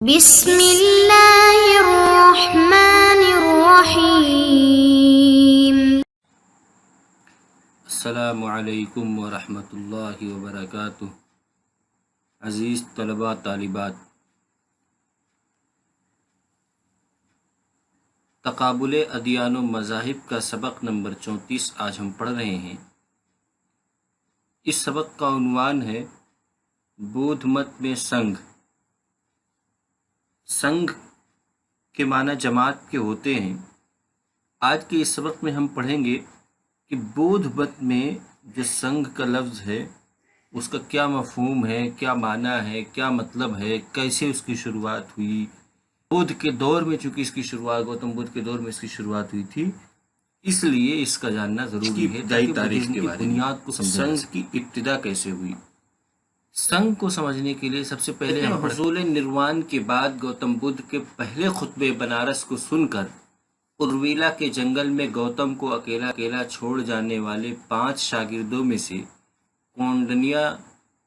بسم اللہ الرحمن الرحیم۔ السلام علیکم ورحمۃ اللہ وبرکاتہ۔ عزیز طلباء طالبات، تقابل ادیان و مذاہب کا سبق نمبر 34 آج ہم پڑھ رہے ہیں۔ اس سبق کا عنوان ہے بودھ مت میں سنگھ۔ سنگھ کے معنی جماعت کے ہوتے ہیں۔ آج کے اس سبق میں ہم پڑھیں گے کہ بودھ مت میں جو سنگھ کا لفظ ہے اس کا کیا مفہوم ہے، کیا معنی ہے، کیا مطلب ہے، کیسے اس کی شروعات ہوئی۔ بودھ کے دور میں چونکہ اس کی شروعات گوتم بدھ کے دور میں اس کی شروعات ہوئی تھی، اس لیے اس کا جاننا ضروری ہے تاکہ تاریخ کی بنیاد کو سمجھیں۔ سنگھ کی ابتدا کیسے ہوئی؟ سنگھ کو سمجھنے کے لیے سب سے پہلے ہم حصول نروان کے بعد گوتم بدھ کے پہلے خطبے بنارس کو سن کر ارویلا کے جنگل میں گوتم کو اکیلا اکیلا چھوڑ جانے والے 5 شاگردوں میں سے کونڈنیا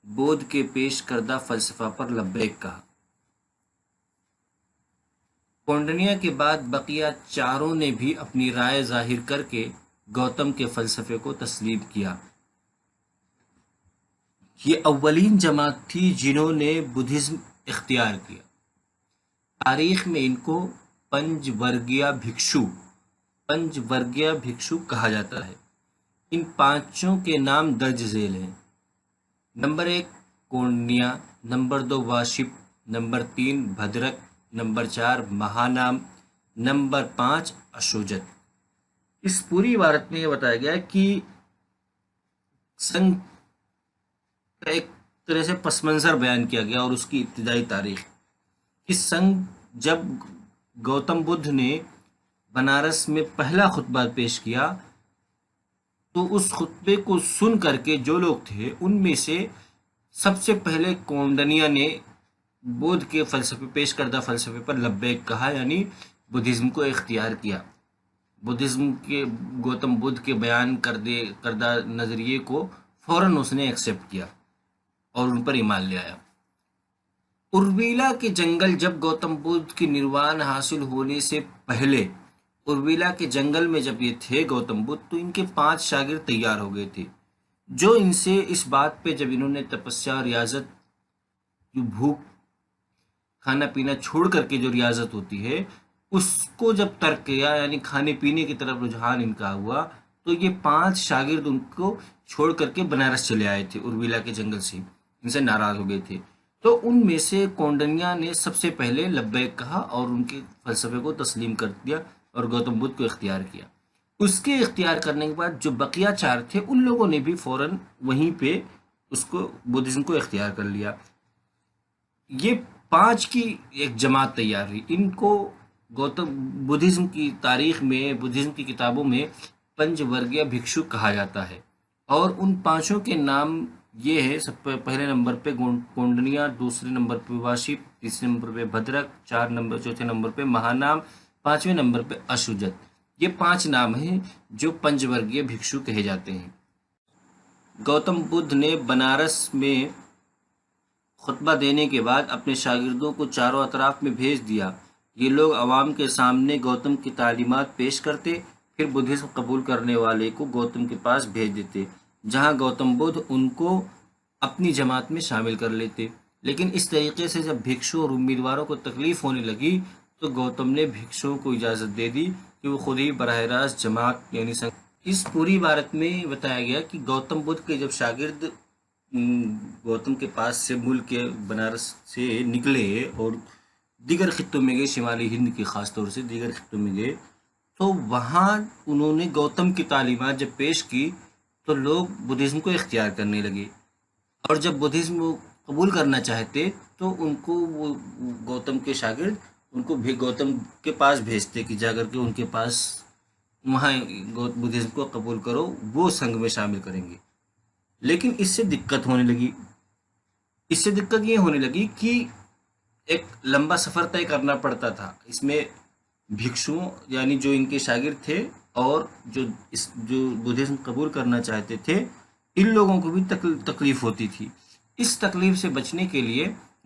بودھ کے پیش کردہ فلسفہ پر لبیک کہا۔ کونڈنیا کے بعد بقیہ چاروں نے بھی اپنی رائے ظاہر کر کے گوتم کے فلسفے کو تسلیم کیا۔ یہ اولین جماعت تھی جنہوں نے بدھزم اختیار کیا۔ تاریخ میں ان کو پنج ورگیہ بھکشو کہا جاتا ہے۔ ان 5 کے نام درج ذیل ہیں۔ Number 1 Kaundinya, number 2 Vashpa, number 3 Bhadrika, number 4 Mahanama, number 5 Ashvajit. اس پوری عبارت میں یہ بتایا گیا ہے کہ سنگھ کا ایک طرح سے پس منظر بیان کیا گیا اور اس کی ابتدائی تاریخ۔ اس سنگھ جب گوتم بدھ نے بنارس میں پہلا خطبہ پیش کیا تو اس خطبے کو سن کر کے جو لوگ تھے ان میں سے سب سے پہلے کونڈنیا نے بودھ کے فلسفے پیش کردہ فلسفے پر لبیک کہا، یعنی بدھزم کو اختیار کیا۔ بدھزم کے گوتم بدھ کے بیان کردہ نظریے کو فوراً اس نے ایکسیپٹ کیا اور ان پر ایمان لے آیا۔ ارویلا کے جنگل، جب گوتم بدھ کی نروان حاصل ہونے سے پہلے ارویلا کے جنگل میں جب یہ تھے گوتم بدھ، تو ان کے 5 شاگرد تیار ہو گئے تھے جو ان سے اس بات پہ، جب انہوں نے تپسیا اور ریاضت، جو بھوک کھانا پینا چھوڑ کر کے جو ریاضت ہوتی ہے اس کو جب ترک کیا، یعنی کھانے پینے کی طرف رجحان ان کا ہوا، تو یہ 5 شاگرد ان کو چھوڑ کر کے بنارس چلے آئے تھے ارویلا کے جنگل سے، ان سے ناراض ہو گئے تھے۔ تو ان میں سے کونڈنیا نے سب سے پہلے لبیک کہا اور ان کے فلسفے کو تسلیم کر دیا اور گوتم بدھ کو اختیار کیا۔ اس کے اختیار کرنے کے بعد جو بقیہ 4 تھے ان لوگوں نے بھی فوراً وہیں پہ اس کو بدھزم کو اختیار کر لیا۔ یہ 5 کی ایک جماعت تیار ہوئی۔ ان کو گوتم بدھزم کی تاریخ میں، بدھزم کی کتابوں میں پنج ورگیہ بھکشو کہا جاتا ہے، اور ان 5 کے نام یہ ہے: سب پہلے نمبر پہ کونڈنیا، دوسرے نمبر پہ واشپ، تیسرے نمبر پہ بھدرک، چوتھے نمبر پہ مہانام، 5ویں نمبر پہ اشوجت۔ یہ 5 نام ہیں جو پنج ورگیہ بھکشو کہے جاتے ہیں۔ گوتم بدھ نے بنارس میں خطبہ دینے کے بعد اپنے شاگردوں کو چاروں اطراف میں بھیج دیا۔ یہ لوگ عوام کے سامنے گوتم کی تعلیمات پیش کرتے، پھر بدھزم قبول کرنے والے کو گوتم کے پاس بھیج دیتے، جہاں گوتم بدھ ان کو اپنی جماعت میں شامل کر لیتے۔ لیکن اس طریقے سے جب بھکشو اور امیدواروں کو تکلیف ہونے لگی تو گوتم نے بھکشوؤں کو اجازت دے دی کہ وہ خود ہی براہ راست جماعت یعنی سنگھ۔ اس پوری عبارت میں بتایا گیا کہ گوتم بدھ کے جب شاگرد گوتم کے پاس سے ملک کے بنارس سے نکلے اور دیگر خطوں میں گئے، شمالی ہند کے خاص طور سے دیگر خطوں میں گئے، تو وہاں انہوں نے گوتم کی تعلیمات جب پیش کی تو لوگ بدھزم کو اختیار کرنے لگے، اور جب بدھزم قبول کرنا چاہتے تو ان کو وہ گوتم کے شاگرد ان کو بھی گوتم کے پاس بھیجتے کہ جا کر کے ان کے پاس وہاں بدھزم کو قبول کرو، وہ سنگھ میں شامل کریں گے۔ لیکن اس سے دقت ہونے لگی۔ اس سے دقت یہ ہونے لگی کہ ایک لمبا سفر طے کرنا پڑتا تھا۔ اس میں بھکشو یعنی جو ان کے شاگرد تھے اور جو بدھزم قبول کرنا چاہتے تھے، ان لوگوں کو بھی تکلیف ہوتی تھی۔ اس تکلیف سے بچنے کے لیے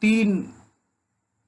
3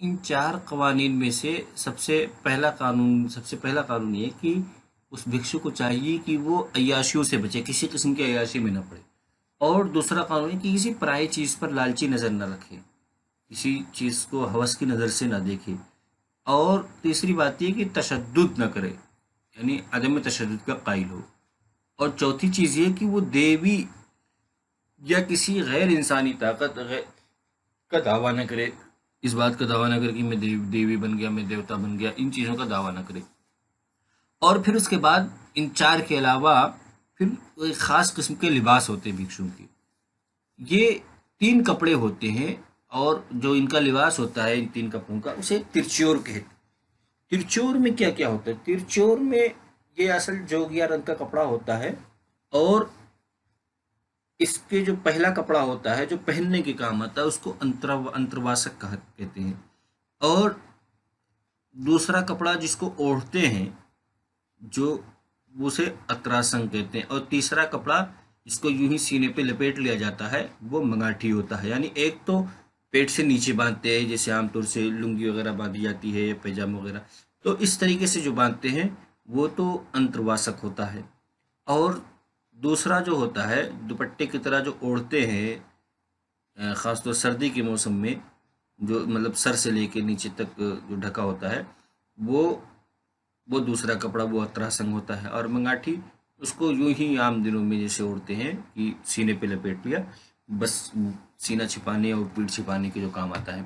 ان 4 قوانین میں سے سب سے پہلا قانون یہ کہ اس بھکشو کو چاہیے کہ وہ عیاشیوں سے بچے، کسی قسم کی عیاشی میں نہ پڑے، اور دوسرا قانون ہے کہ کسی پرائی چیز پر لالچی نظر نہ رکھے، کسی چیز کو ہوس کی نظر سے نہ دیکھے، اور تیسری بات یہ کہ تشدد نہ کرے، یعنی عدم تشدد کا قائل ہو، اور چوتھی چیز یہ کہ وہ دیوی یا کسی غیر انسانی طاقت کا دعویٰ نہ کرے، اس بات کا دعویٰ نہ کرے کہ میں دیوی بن گیا، میں دیوتا بن گیا، ان چیزوں کا دعویٰ نہ کرے۔ اور پھر اس کے بعد ان 4 کے علاوہ پھر ایک خاص قسم کے لباس ہوتے ہیں بھکشو کے، یہ 3 کپڑے ہوتے ہیں، اور جو ان کا لباس ہوتا ہے ان 3 کپڑوں کا اسے ترچیور کہتے ہیں۔ ترچور میں کیا کیا ہوتا ہے؟ ترچور میں یہ اصل جوگیا رنگ کا کپڑا ہوتا ہے، اور اس کے جو پہلا کپڑا ہوتا ہے جو پہننے کے کام آتا ہے اس کو انترواسک کہتے ہیں، اور دوسرا کپڑا جس کو اوڑھتے ہیں جو اسے اتراسنگ کہتے ہیں، اور تیسرا کپڑا جس کو یوں ہی سینے پہ لپیٹ لیا جاتا ہے وہ منگاٹھی ہوتا ہے، یعنی ایک تو پیٹ سے نیچے باندھتے ہیں جیسے عام طور سے لنگی وغیرہ باندھی جاتی ہے یا پیجامہ وغیرہ، تو اس طریقے سے جو باندھتے ہیں وہ تو انترواسک ہوتا ہے، اور دوسرا جو ہوتا ہے دوپٹے کی طرح جو اوڑھتے ہیں خاص طور سردی کے موسم میں، جو مطلب سر سے لے کے نیچے تک جو ڈھکا ہوتا ہے وہ دوسرا کپڑا وہ اتراسنگ ہوتا ہے، اور منگاٹھی اس کو یوں ہی عام دنوں میں جیسے اوڑھتے ہیں کہ سینے پہ لپیٹ لیا، بس سینہ چھپانے اور پیٹھ چھپانے کے جو کام آتا ہے۔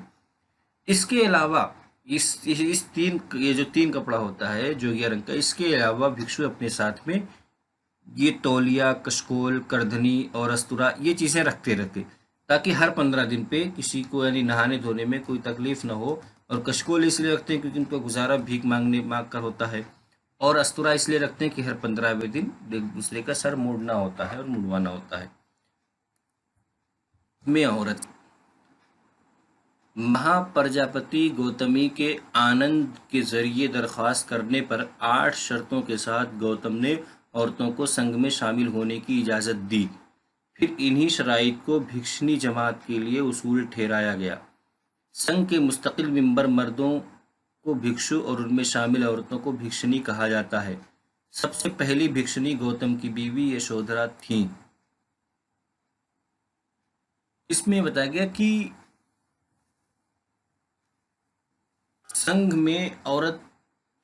اس کے علاوہ یہ جو 3 کپڑا ہوتا ہے جوگیا رنگ کا، اس کے علاوہ بھکشو اپنے ساتھ میں یہ تولیہ، کشکول، کردھنی اور استورا یہ چیزیں رکھتے تاکہ ہر 15 دن پہ کسی کو یعنی نہانے دھونے میں کوئی تکلیف نہ ہو، اور کشکول اس لیے رکھتے ہیں کیونکہ ان کا گزارا بھیک مانگ کر ہوتا ہے، اور استورا اس لیے رکھتے ہیں کہ ہر 15ویں دن ایک دوسرے کا سر موڑنا ہوتا ہے اور مڑوانا ہوتا ہے۔ میں عورت مہا پرجاپتی گوتمی کے آنند کے ذریعے درخواست کرنے پر 8 شرطوں کے ساتھ گوتم نے عورتوں کو سنگھ میں شامل ہونے کی اجازت دی، پھر انہی شرائط کو بھکشنی جماعت کے لیے اصول ٹھہرایا گیا۔ سنگھ کے مستقل ممبر مردوں کو بھکشو اور ان میں شامل عورتوں کو بھکشنی کہا جاتا ہے۔ سب سے پہلی بھکشنی گوتم کی بیوی یشودھرا تھیں۔ اس میں بتایا گیا کہ سنگھ میں عورت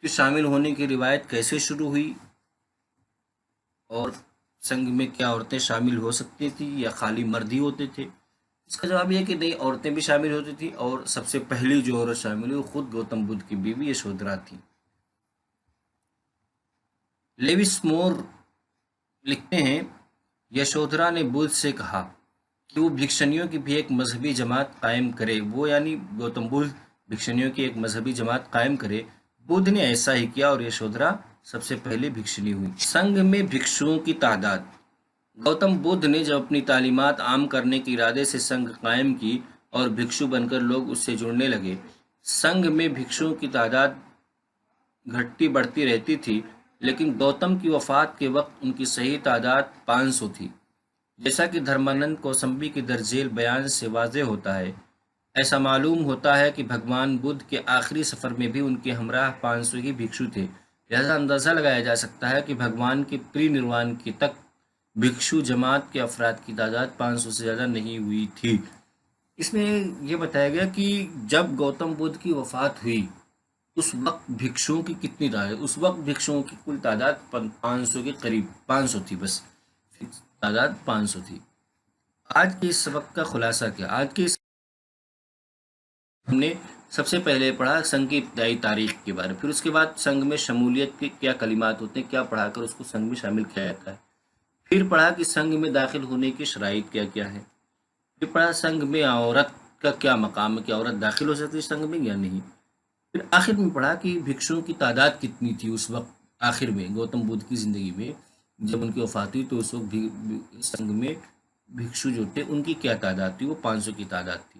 کے شامل ہونے کی روایت کیسے شروع ہوئی، اور سنگھ میں کیا عورتیں شامل ہو سکتی تھیں یا خالی مرد ہی ہوتے تھے؟ اس کا جواب یہ ہے کہ نہیں، عورتیں بھی شامل ہوتی تھیں، اور سب سے پہلی جو عورت شامل ہوئی وہ خود گوتم بدھ کی بیوی یشودھرا تھی۔ لیوس مور لکھتے ہیں، یشودھرا نے بدھ سے کہا کہ وہ بھکشنیوں کی بھی ایک مذہبی جماعت قائم کرے، وہ یعنی گوتم بدھ بھکشنیوں کی ایک مذہبی جماعت قائم کرے۔ بدھ نے ایسا ہی کیا اور یشودھرا سب سے پہلے بھکشنی ہوئی۔ سنگھ میں بھکشوؤں کی تعداد۔ گوتم بدھ نے جب اپنی تعلیمات عام کرنے کے ارادے سے سنگھ قائم کی اور بھکشو بن کر لوگ اس سے جڑنے لگے، سنگھ میں بھکشوؤں کی تعداد گھٹتی بڑھتی رہتی تھی، لیکن گوتم کی وفات کے وقت ان کی صحیح تعداد 500 تھی، جیسا کہ دھرمانند کوسمبی کے درج ذیل بیان سے واضح ہوتا ہے۔ ایسا معلوم ہوتا ہے کہ بھگوان بدھ کے آخری سفر میں بھی ان کے ہمراہ 500 ہی بھکشو تھے، لہذا اندازہ لگایا جا سکتا ہے کہ بھگوان کے پری نروان کے تک بھکشو جماعت کے افراد کی تعداد 500 سے زیادہ نہیں ہوئی تھی۔ اس میں یہ بتایا گیا کہ جب گوتم بدھ کی وفات ہوئی اس وقت بھکشوؤں کی کتنی تعداد؟ اس وقت بھکشوؤں کی کل تعداد 500 کے قریب 500 تھی، بس تعداد 500 تھی۔ آج کے اس سبق کا خلاصہ کیا؟ آج کے ہم نے سب سے پہلے پڑھا سنگھ کی ابتدائی تاریخ کے بارے میں، پھر اس کے بعد سنگھ میں شمولیت کے کیا کلمات ہوتے ہیں، کیا پڑھا کر اس کو سنگھ میں شامل کیا جاتا ہے، پھر پڑھا کہ سنگھ میں داخل ہونے کی شرائط کیا کیا ہے، پھر پڑھا سنگھ میں عورت کا کیا مقام ہے کہ عورت داخل ہو سکتی ہے سنگھ میں یا نہیں، پھر آخر میں پڑھا کہ بھکشوؤں کی تعداد کتنی تھی اس وقت آخر میں گوتم بدھ کی زندگی میں جب ان کی وفات ہوئی، تو اس وقت سنگھ میں بھکشو جو تھے ان کی کیا تعداد تھی، وہ 500 کی تعداد تھی۔